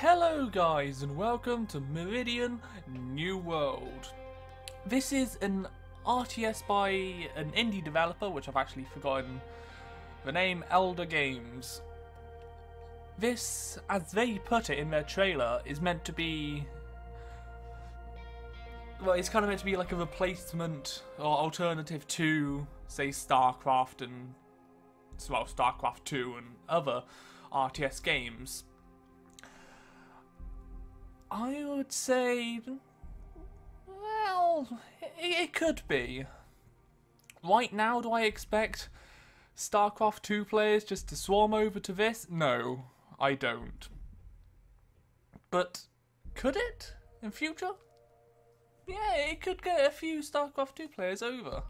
Hello guys and welcome to Meridian New World. This is an RTS by an indie developer, which I've actually forgotten the name, Elder Games. This, as they put it in their trailer, is meant to be... well, it's kind of meant to be like a replacement or alternative to, say, StarCraft and... well, StarCraft 2 and other RTS games. I would say, well, it could be. Right now, do I expect StarCraft 2 players just to swarm over to this? No, I don't. But could it in future? Yeah, it could get a few StarCraft 2 players over.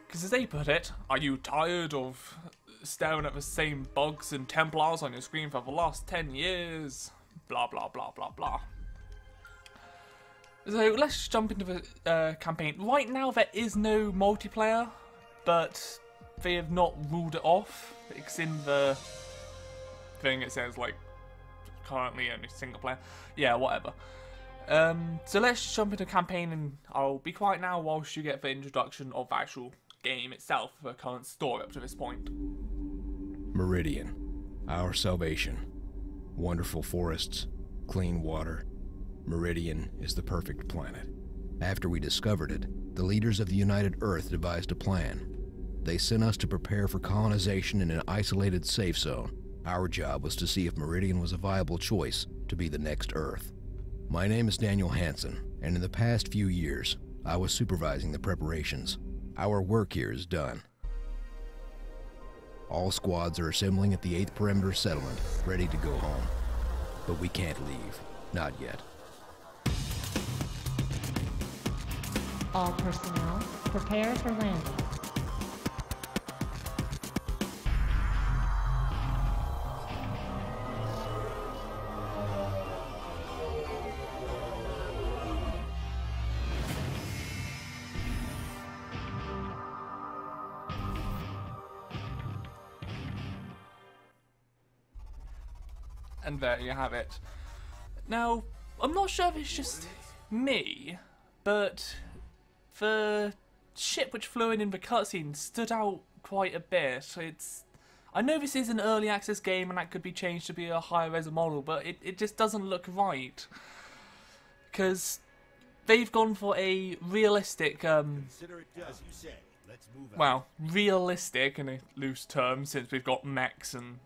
Because as they put it, are you tired of staring at the same bugs and Templars on your screen for the last 10 years? Blah blah blah blah blah. So let's just jump into the campaign. Right now there is no multiplayer, but they have not ruled it off. It's in the thing, it says like currently only single player. Yeah, whatever. So let's just jump into campaign and I'll be quiet now whilst you get the introduction of the actual game itself, the current story up to this point. Meridian, our salvation. Wonderful forests, clean water. Meridian is the perfect planet. After we discovered it, the leaders of the United Earth devised a plan. They sent us to prepare for colonization in an isolated safe zone. Our job was to see if Meridian was a viable choice to be the next Earth. My name is Daniel Hansen, and in the past few years, I was supervising the preparations. Our work here is done. All squads are assembling at the 8th Perimeter Settlement, ready to go home. But we can't leave. Not yet. All personnel, prepare for landing. And there you have it. Now, I'm not sure if it's just me, but the ship which flew in the cutscene stood out quite a bit. I know this is an early access game and that could be changed to be a higher res model, but it just doesn't look right. Because they've gone for a realistic, well, realistic in a loose term, since we've got mechs and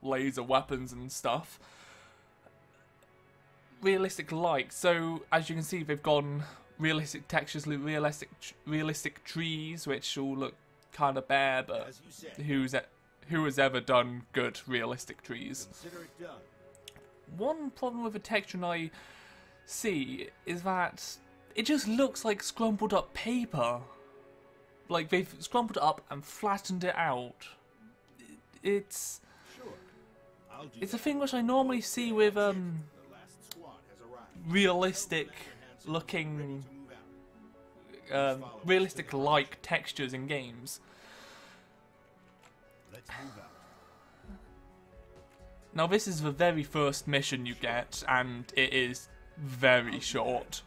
laser weapons and stuff. Realistic like, so as you can see they've gone realistic textures, realistic trees, which all look kind of bare, but who has ever done good realistic trees? One problem with the texture I see is that it just looks like scrumpled up paper. Like they've scrumpled it up and flattened it out. It's a thing which I normally see with realistic looking, realistic like textures in games. Now this is the very first mission you get, and it is very short.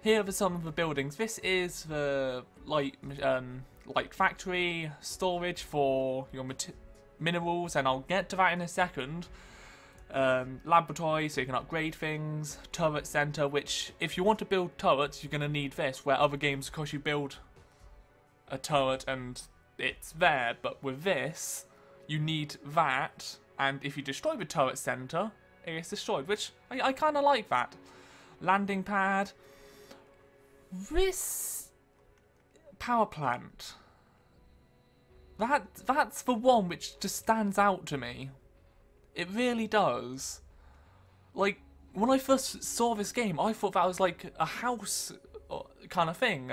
Here are some of the buildings. This is the light factory, storage for your minerals, and I'll get to that in a second. Laboratory, so you can upgrade things. Turret center, which if you want to build turrets, you're going to need this, where other games, of course, you build a turret and it's there, but with this, you need that, and if you destroy the turret center, it gets destroyed, which I kind of like that. Landing pad. This power plant, that's the one which just stands out to me. It really does. Like, when I first saw this game, I thought that was like a house kind of thing.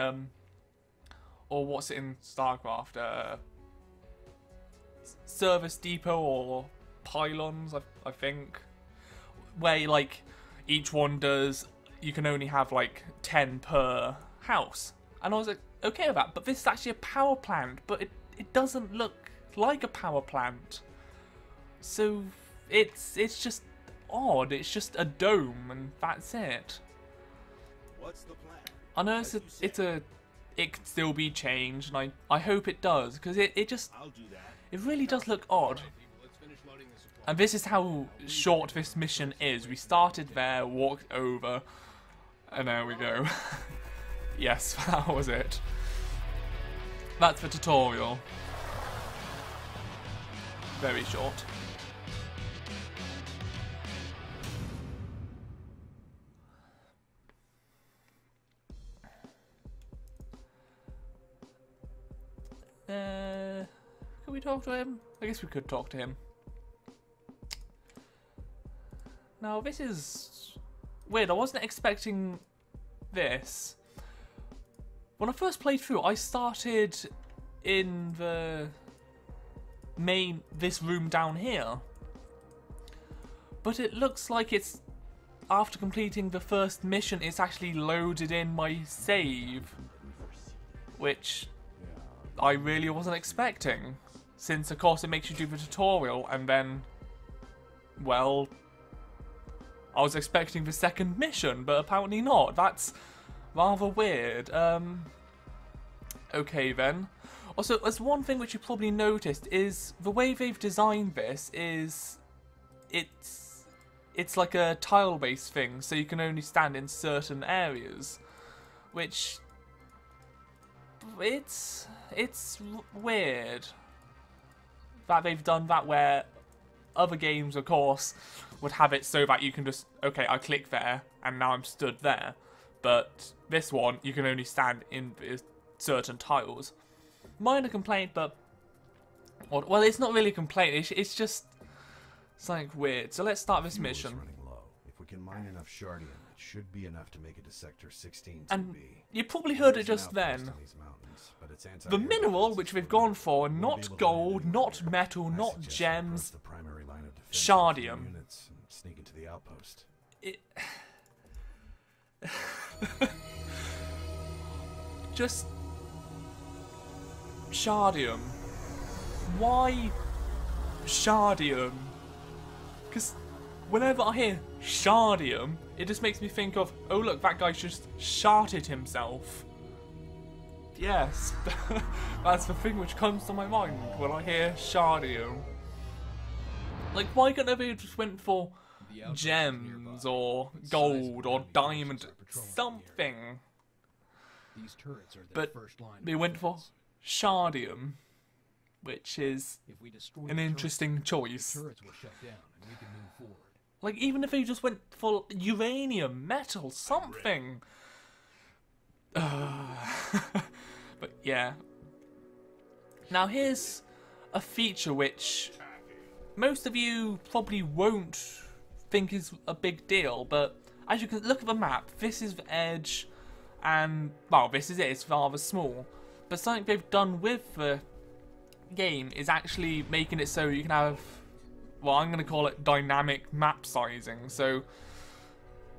Or what's it in StarCraft? Service depot or pylons, I think. Where, like, each one does... you can only have, like, 10 per house. And I was like, okay with that. But this is actually a power plant. But it doesn't look like a power plant. So it's just odd. It's just a dome, and that's it. What's the plan? I know it could still be changed, and I hope it does, because it I'll do that. it really does look odd. And this is how short this mission is. We started there, walked over, and there we go. Yes, that was it. That's the tutorial. Very short. Can we talk to him? I guess we could talk to him. Now, this is weird. I wasn't expecting this. When I first played through, I started in the this room down here. But it looks like it's, after completing the first mission, it's actually loaded in my save. Which I really wasn't expecting. Since, of course, it makes you do the tutorial, and then, well, I was expecting the second mission, but apparently not. That's rather weird. Okay then. Also, there's one thing which you probably noticed is the way they've designed this is it's like a tile-based thing, so you can only stand in certain areas, which it's weird that they've done that, where other games, of course, would have it so that you can just, okay, I click there, and now I'm stood there. But this one, you can only stand in certain tiles. Minor complaint, but... well, it's not really a complaint, it's just something weird. So let's start this mission. Running low. If we can mine enough Shardium, it should be enough to make it to Sector 16 and you probably heard it just then. The mineral which we've gone for, not gold, not metal, not gems, Shardium. Sneak into the outpost. Just Shardium. Why Shardium? Because whenever I hear Shardium, it just makes me think of, oh look, that guy just sharted himself. Yes, that's the thing which comes to my mind when I hear Shardium. Like, why couldn't they just went for gems or gold or diamond, something? But they went for Shardium, which is an interesting choice. Like, even if they just went for uranium, metal, something. But yeah. Now here's a feature which most of you probably won't think is a big deal, but as you can look at the map, this is the edge, and, well, this is it, it's rather small. But something they've done with the game is actually making it so you can have, well, I'm going to call it dynamic map sizing. So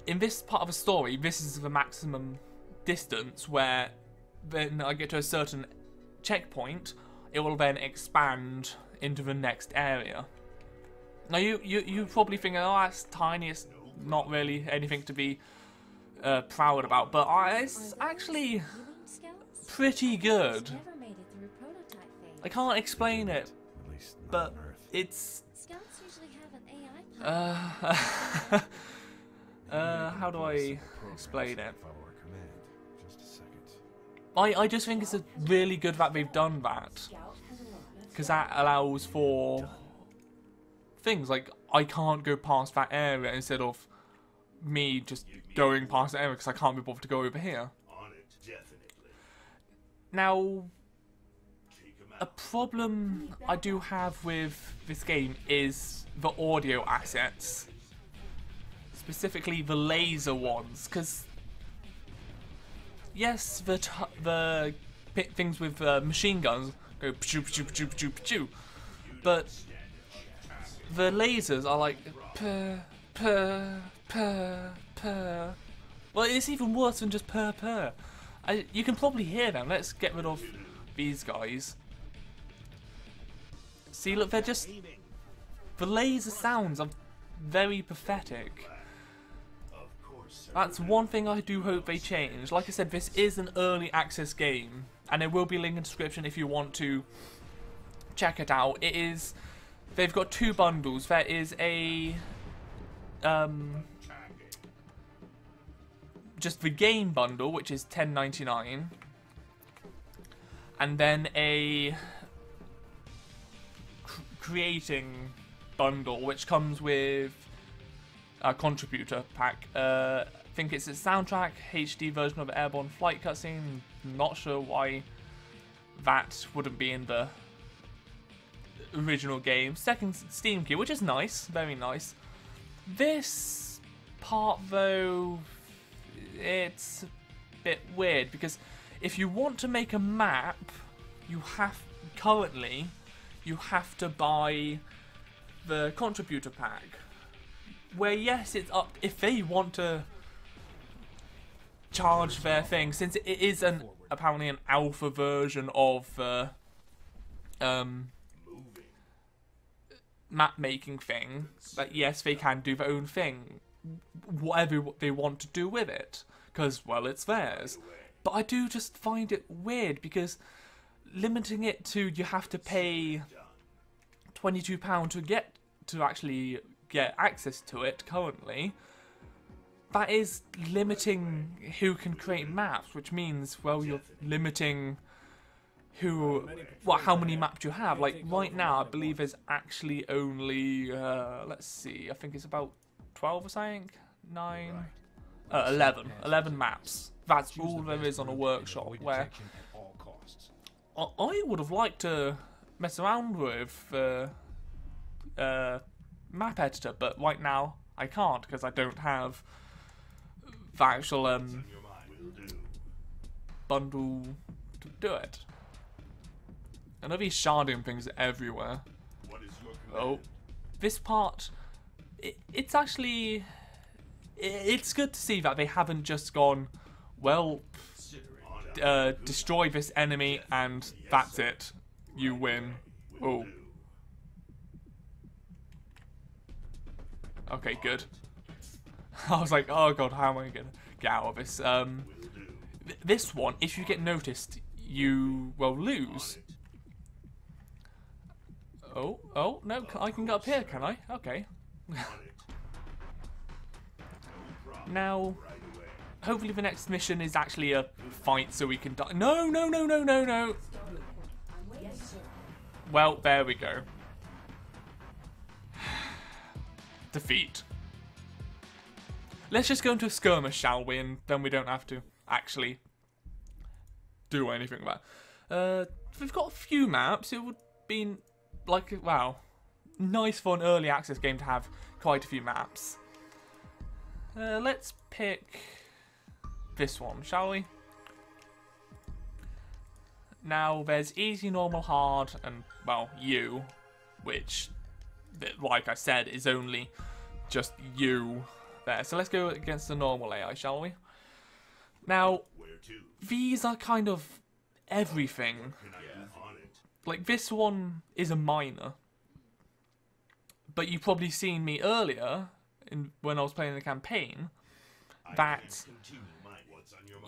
in this part of the story, this is the maximum distance, where then I get to a certain checkpoint, it will then expand into the next area. Now you probably think, oh, that's tiny, it's not really anything to be proud about, but it's actually pretty good. I can't explain it, but it's how do I explain it? I just think it's really good that they've done that, because that allows for things like I can't go past that area instead of me just going past the area because I can't be bothered to go over here. Now, a problem I do have with this game is the audio assets, specifically the laser ones, because yes, the things with machine guns go pchoo pchoo pchoo pchoo pchoo, but the lasers are like purr purr purr purr. Well, it's even worse than just purr purr. You can probably hear them. Let's get rid of these guys. See, look, they're just The laser sounds are very pathetic. That's one thing I do hope they change. Like I said, this is an early access game, and there will be a link in the description if you want to check it out. It is. They've got 2 bundles. There is a just the game bundle, which is $10.99, and then a creating bundle, which comes with a contributor pack. I think it's a soundtrack, HD version of Airborne Flight cutscene. Not sure why that wouldn't be in the original game. Second Steam key, which is nice, very nice. This part, though, it's a bit weird, because if you want to make a map, you have to buy the contributor pack. Where, yes, it's up if they want to charge their thing, since it is apparently an alpha version of the map making thing. But yes, they can do their own thing, whatever they want to do with it, because, well, it's theirs. But I do just find it weird, because limiting it to you have to pay £22 to actually get access to it currently, that is limiting who can create maps, which means, well, you're limiting how many maps you have. Like right now, I believe there's actually only let's see, I think it's about 12 or something, 11 maps. That's all there is on a workshop. Where I would have liked to mess around with map editor, but right now I can't, because I don't have the actual bundle to do it. I know these sharding things are everywhere. Oh, this part, it's actually, it's good to see that they haven't just gone, well, destroy this enemy and that's it, you win. Oh. Okay, good. I was like, oh god, how am I going to get out of this? This one, if you get noticed, you will lose. Oh, no, I can get up here, can I? Okay. Now, hopefully the next mission is actually a fight so we can die. No, no, no, no, no, no. Well, there we go. Defeat. Let's just go into a skirmish, shall we? And then we don't have to actually do anything about it. We've got a few maps. It would be like, wow, nice for an early access game to have quite a few maps. Let's pick this one, shall we? Now, there's easy, normal, hard, and, well, you, which, like I said, is only just you there. So let's go against the normal AI, shall we? Now, these are kind of everything. Like, this one is a miner. But you've probably seen me earlier, when I was playing the campaign, that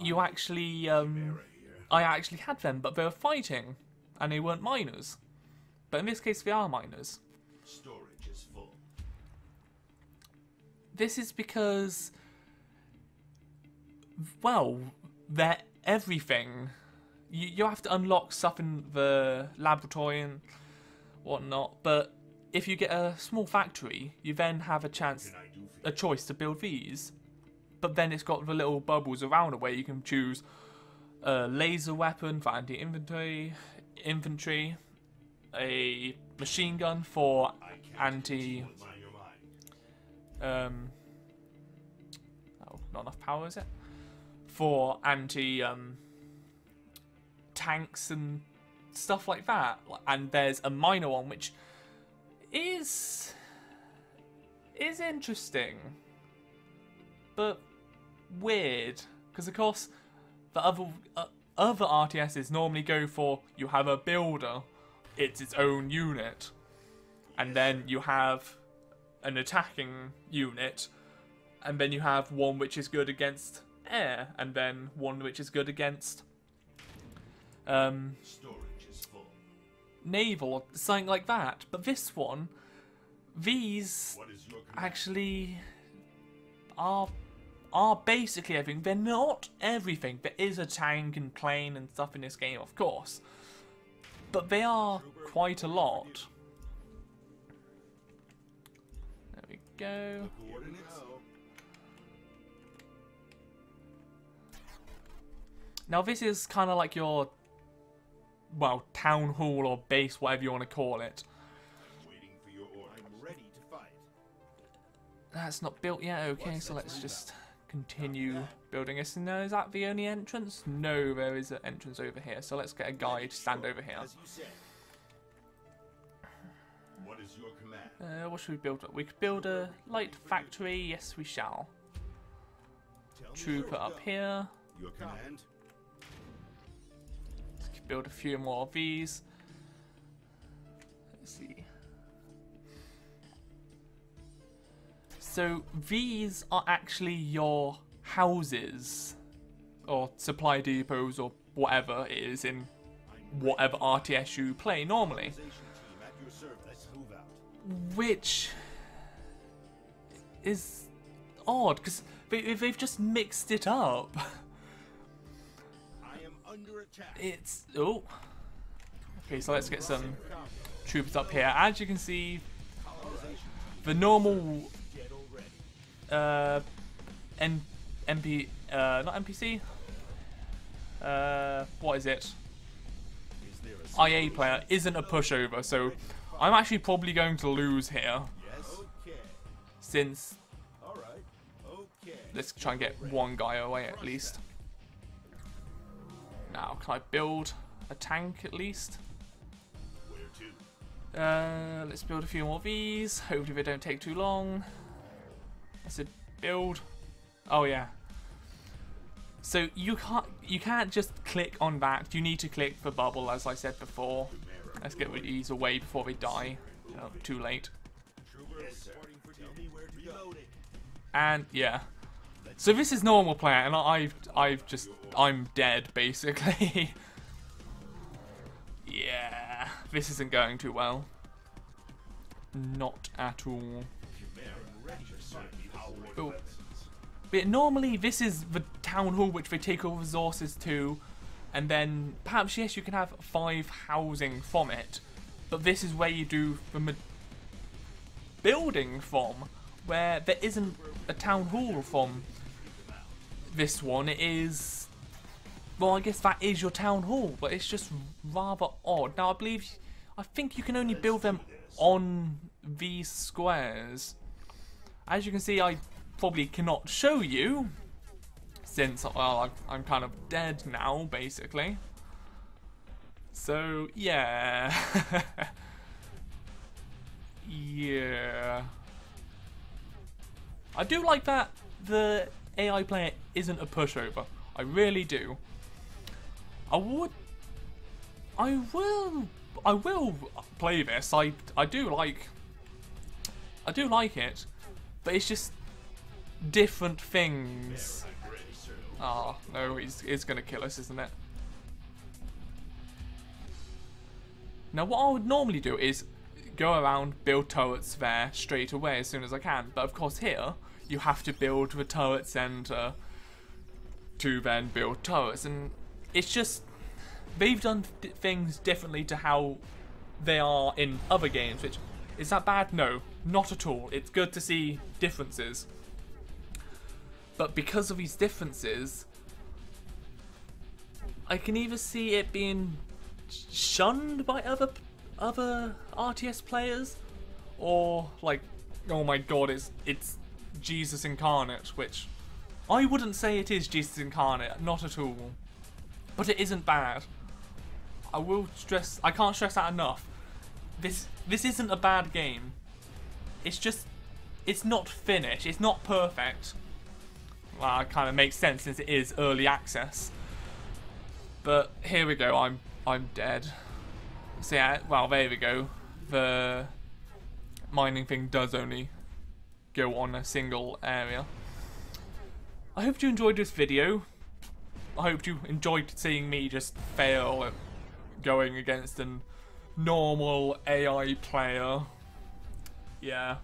you actually, I actually had them, but they were fighting, and they weren't miners. But in this case, they are miners. Storage is full. This is because, well, they're everything. You have to unlock stuff in the laboratory and whatnot, but if you get a small factory, you then have a choice to build these. But then it's got the little bubbles around it where you can choose a laser weapon for anti-infantry, a machine gun for anti... oh, not enough power, is it? For anti... tanks and stuff like that. And there's a minor one, which is interesting, but weird, because of course the other RTSs normally go for, you have a builder, it's its own unit, and then you have an attacking unit, and then you have one which is good against air, and then one which is good against Storage is full. naval, or something like that. But this one, these What is your command? actually are basically everything. They're not everything. There is a tank and plane and stuff in this game, of course, but they are quite a lot. There we go. Coordinates? Now this is kind of like your, well, town hall or base, whatever you want to call it. Waiting for your orders. I'm ready to fight. That's not built yet. Okay, so let's just continue building this. And is that the only entrance? No, there is an entrance over here. So let's get a guy to stand over here. As you said. What is your command? What should we build? We could build a light factory. Yes, we shall. Tell me Trooper where to up go. here. Your command? Let's build a few more of these. Let's see. So these are actually your houses, or supply depots, or whatever it is in whatever RTS you play normally. Organization team at your service. Let's move out. Which is odd, because they've just mixed it up. I am under attack. It's... oh. Okay, so let's get some troopers up here. As you can see, the normal... Get already. not NPC. What is it? Is there a IA player isn't a pushover, so I'm actually probably going to lose here, Yes. Okay. since All right. Okay. let's try and get one guy away at least. Now, can I build a tank at least? Where to? Let's build a few more of these. Hopefully they don't take too long. That's a build. Oh yeah. So you can't just click on that. You need to click the bubble, as I said before. Let's get these away before they die. Oh, too late. Yes, reporting for duty. Tell me where to go. And yeah. So this is normal player, and I'm dead basically. Yeah, this isn't going too well. Not at all. Oh. But normally this is the town hall which they take all resources to, and then perhaps yes you can have 5 housing from it, but this is where you do the building from, where there isn't a town hall from this one. It is, well, I guess that is your town hall, but it's just rather odd. Now I think you can only build them on these squares. As you can see, I probably cannot show you, since, well, I'm kind of dead now, basically. So, yeah. Yeah. I do like that the AI player isn't a pushover. I really do. I will play this. I do like it, but it's just different things. Ah, oh, no, he's gonna kill us, isn't it? Now what I would normally do is go around, build turrets there straight away as soon as I can, but of course here you have to build the turret center to then build turrets, and it's just they've done things differently to how they are in other games. Which is that bad? No, not at all. It's good to see differences, but because of these differences I can either see it being shunned by other RTS players, or like, oh my god, it's Jesus incarnate, which I wouldn't say it is Jesus incarnate, not at all, but it isn't bad. I can't stress that enough. This isn't a bad game. It's just, it's not finished, it's not perfect. Well, it kind of makes sense since it is early access. But here we go, I'm dead. So yeah, well, there we go. The mining thing does only go on a single area. I hope you enjoyed this video. I hope you enjoyed seeing me just fail at going against a normal AI player. Yeah.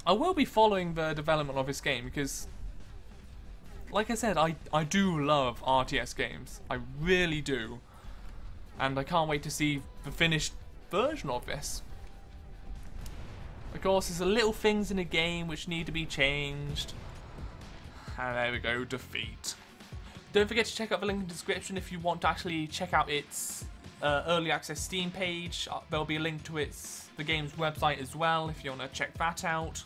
I will be following the development of this game because, like I said, I do love RTS games. I really do. And I can't wait to see the finished version of this. Of course, there's little things in the game which need to be changed. And there we go, defeat. Don't forget to check out the link in the description if you want to actually check out its early access Steam page. There'll be a link to the game's website as well if you want to check that out.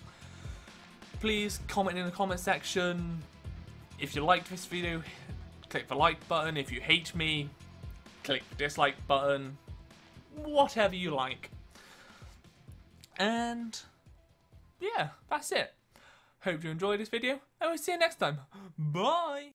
Please comment in the comment section. If you liked this video, click the like button. If you hate me, click the dislike button. Whatever you like. And yeah, that's it. Hope you enjoyed this video, and we'll see you next time. Bye!